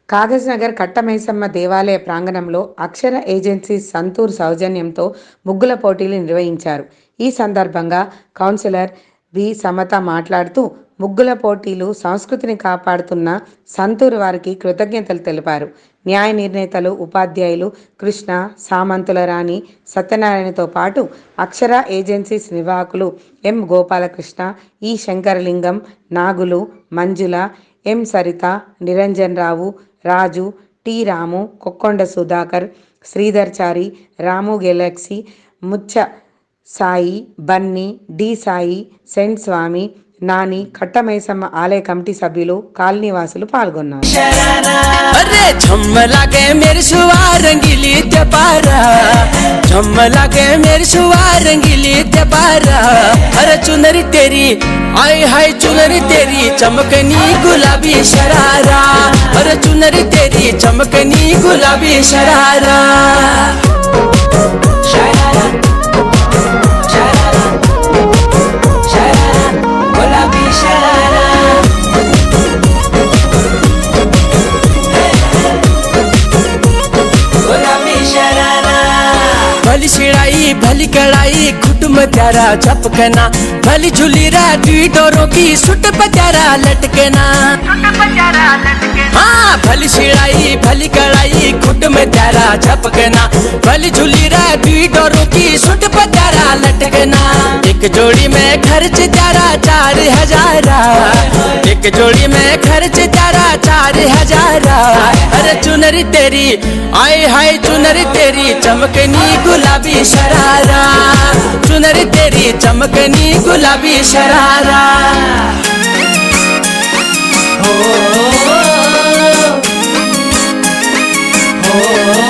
కాగజ్‌నగర్ కట్టమైసమ్మ దేవాలయ ప్రాంగణంలో అక్షర ఏజెన్సీ సంతూర్ సౌజన్యంతో ముగ్గుల పోటీలు నిర్వహించారు. ఈ సందర్భంగా కౌన్సిలర్ వి. సమత మాట్లాడుతూ, ముగ్గుల పోటీలు సంస్కృతిని కాపాడుతున్న సంతూర్ వారికి కృతజ్ఞతలు తెలిపారు. న్యాయ నిర్ణేతలు, ఉపాధ్యాయులు కృష్ణ, సామంతుల రాణి, సత్యనారాయణతో పాటు అక్షర ఏజెన్సీస్ నిర్వాహకులు M. Gopalakrishna, E. Shankaralingam, Nagulu, Manjula, M. Saritha, Niranjan Rao, Raju, T. Ramu, Kokkonda Sudhakar, Sridhar Chari, Ramu Galaxy, Muccha Sai, Bunny, D. Sai, సెంట్ స్వామి, నాని, కట్టమైసమ్మ ఆలయ కమిటీ సభ్యులు, కాలనీవాసులు పాల్గొన్నారు. अरे झम्मला के मेरी सुवा रंगीली त्योपारा, झम्मला के मेरी सुवा रंगीली त्योपारा। अरे चुनरी तेरी आय हाय चुनरी तेरी चमकनी गुलाबी शरारा, अरे चुनरी तेरी चमकनी गुलाबी शरारा। शरारा शरारा शरारा गुलाबी शरारा। भली शिड़ाई भली कड़ाई खुटम त्यारा झपकना, भली झुलीरा दी डोरों की सुट पचारा लटकना। हाँ भली शिड़ाई भली कड़ाई खुट में त्यारा झपकना, भली झुलीरा दी डोरों की सुट पचारा लटकना। एक जोड़ी में खर्च त्यारा 4,000, एक जोड़ी में खर्च त्यारा 4,000। अरे चुनरी तेरी आय हाय चुनरी तेरी चमकनी गुलाबी शरारा, चुनरी तेरी चमकनी गुलाबी शरारा। हो